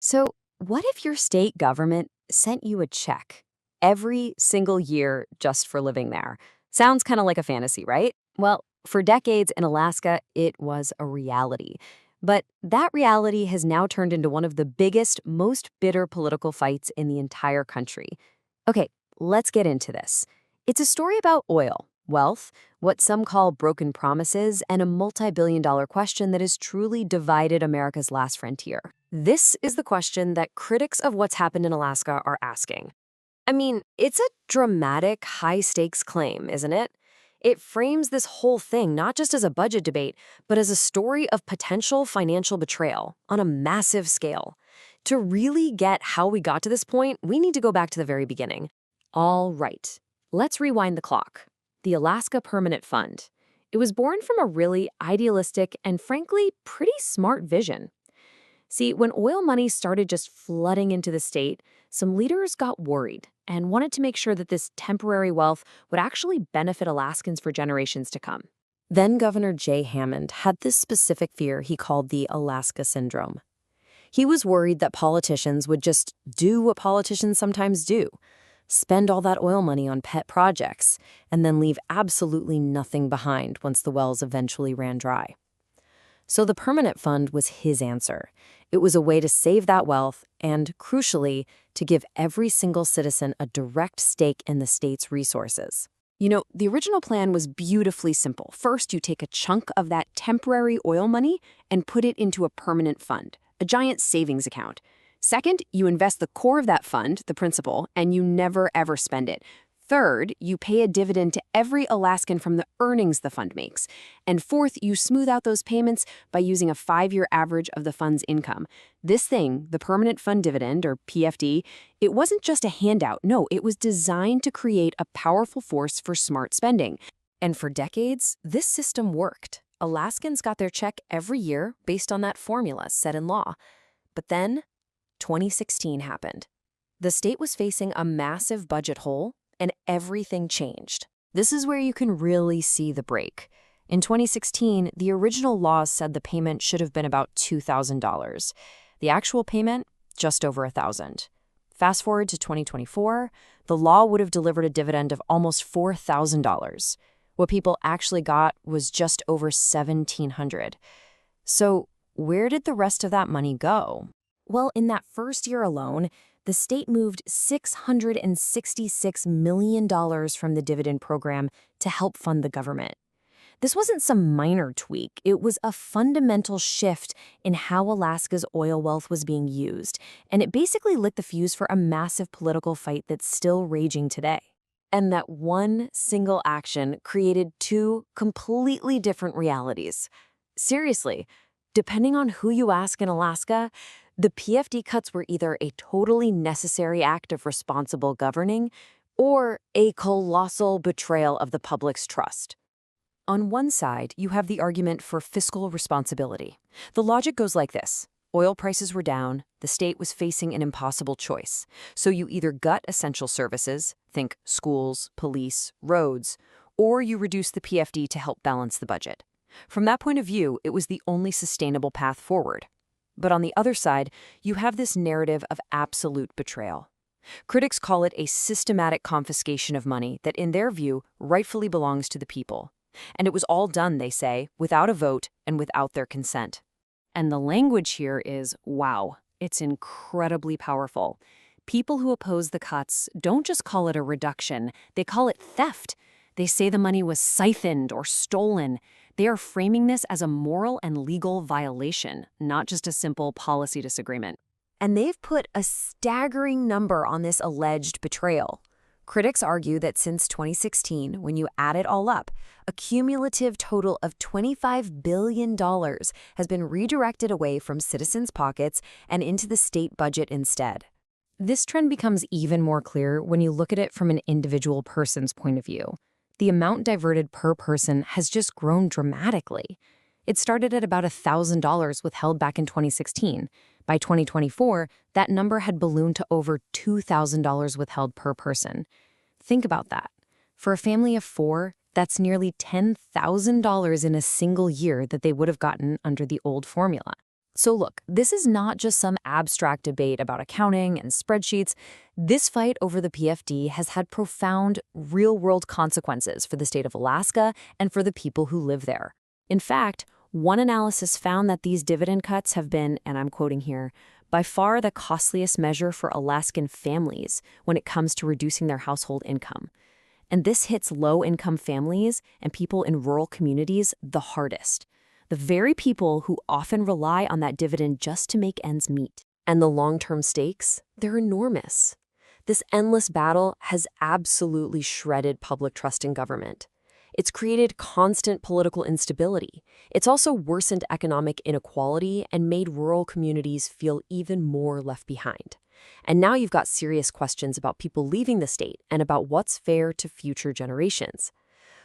So, what if your state government sent you a check every single year just for living there? Sounds kind of like a fantasy, right? Well, for decades in Alaska, it was a reality. But that reality has now turned into one of the biggest, most bitter political fights in the entire country. Okay, let's get into this. It's a story about oil, wealth, what some call broken promises, and a multi-billion-dollar question that has truly divided America's last frontier. This is the question that critics of what's happened in Alaska are asking. I mean, it's a dramatic, high-stakes claim, isn't it? It frames this whole thing not just as a budget debate, but as a story of potential financial betrayal on a massive scale. To really get how we got to this point, we need to go back to the very beginning. All right, let's rewind the clock. The Alaska Permanent Fund. It was born from a really idealistic and frankly pretty smart vision. See, when oil money started just flooding into the state, some leaders got worried and wanted to make sure that this temporary wealth would actually benefit Alaskans for generations to come. Then Governor Jay Hammond had this specific fear he called the Alaska Syndrome. He was worried that politicians would just do what politicians sometimes do, spend all that oil money on pet projects, and then leave absolutely nothing behind once the wells eventually ran dry. So the permanent fund was his answer. It was a way to save that wealth and, crucially, to give every single citizen a direct stake in the state's resources. You know, the original plan was beautifully simple. First, you take a chunk of that temporary oil money and put it into a permanent fund, a giant savings account. Second, you invest the core of that fund, the principal, and you never ever spend it. Third, you pay a dividend to every Alaskan from the earnings the fund makes. And fourth, you smooth out those payments by using a 5-year average of the fund's income. This thing, the Permanent Fund Dividend, or PFD, it wasn't just a handout. No, it was designed to create a powerful force for smart spending. And for decades, this system worked. Alaskans got their check every year based on that formula set in law. But then, 2016 happened. The state was facing a massive budget hole, and everything changed. This is where you can really see the break. In 2016, the original laws said the payment should have been about $2,000. The actual payment, just over $1,000. Fast forward to 2024, the law would have delivered a dividend of almost $4,000. What people actually got was just over $1,700. So where did the rest of that money go? Well, in that first year alone, the state moved $666 million from the dividend program to help fund the government. This wasn't some minor tweak. It was a fundamental shift in how Alaska's oil wealth was being used, and it basically lit the fuse for a massive political fight that's still raging today. And that one single action created two completely different realities. Seriously, depending on who you ask in Alaska, the PFD cuts were either a totally necessary act of responsible governing or a colossal betrayal of the public's trust. On one side, you have the argument for fiscal responsibility. The logic goes like this. Oil prices were down, the state was facing an impossible choice. So you either gut essential services, think schools, police, roads, or you reduce the PFD to help balance the budget. From that point of view, it was the only sustainable path forward. But on the other side, you have this narrative of absolute betrayal. Critics call it a systematic confiscation of money that, in their view, rightfully belongs to the people. And it was all done, they say, without a vote and without their consent. And the language here is, wow, it's incredibly powerful. People who oppose the cuts don't just call it a reduction, they call it theft. They say the money was siphoned or stolen. They are framing this as a moral and legal violation, not just a simple policy disagreement. And they've put a staggering number on this alleged betrayal. Critics argue that since 2016, when you add it all up, a cumulative total of $25 billion has been redirected away from citizens' pockets and into the state budget instead. This trend becomes even more clear when you look at it from an individual person's point of view. The amount diverted per person has just grown dramatically. It started at about $1,000 withheld back in 2016. By 2024, that number had ballooned to over $2,000 withheld per person. Think about that. For a family of 4, that's nearly $10,000 in a single year that they would have gotten under the old formula. So look, this is not just some abstract debate about accounting and spreadsheets. This fight over the PFD has had profound, real-world consequences for the state of Alaska and for the people who live there. In fact, one analysis found that these dividend cuts have been, and I'm quoting here, by far the costliest measure for Alaskan families when it comes to reducing their household income. And this hits low-income families and people in rural communities the hardest. The very people who often rely on that dividend just to make ends meet. And the long-term stakes, they're enormous. This endless battle has absolutely shredded public trust in government. It's created constant political instability. It's also worsened economic inequality and made rural communities feel even more left behind. And now you've got serious questions about people leaving the state and about what's fair to future generations.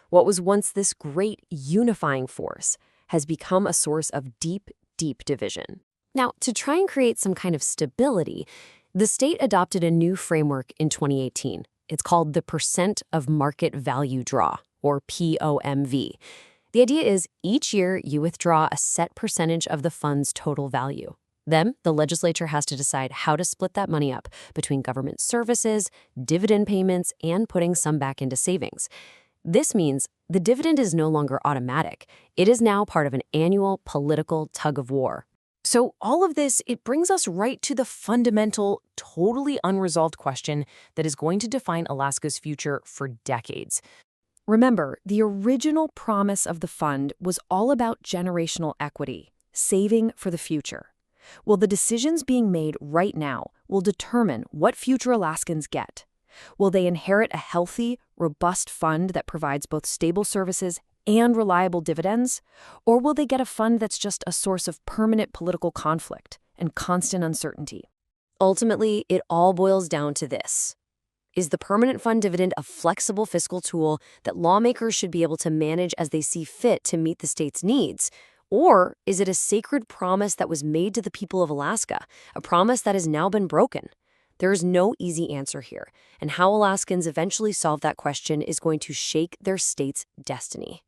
What was once this great unifying force has become a source of deep, deep division. Now, to try and create some kind of stability, the state adopted a new framework in 2018. It's called the Percent of Market Value Draw, or POMV. The idea is each year you withdraw a set percentage of the fund's total value. Then, the legislature has to decide how to split that money up between government services, dividend payments, and putting some back into savings. This means the dividend is no longer automatic. It is now part of an annual political tug-of-war. So all of this, it brings us right to the fundamental, totally unresolved question that is going to define Alaska's future for decades. Remember, the original promise of the fund was all about generational equity, saving for the future. Well, the decisions being made right now will determine what future Alaskans get. Will they inherit a healthy, robust fund that provides both stable services and reliable dividends? Or will they get a fund that's just a source of permanent political conflict and constant uncertainty? Ultimately, it all boils down to this. Is the permanent fund dividend a flexible fiscal tool that lawmakers should be able to manage as they see fit to meet the state's needs? Or is it a sacred promise that was made to the people of Alaska, a promise that has now been broken? There is no easy answer here, and how Alaskans eventually solve that question is going to shake their state's destiny.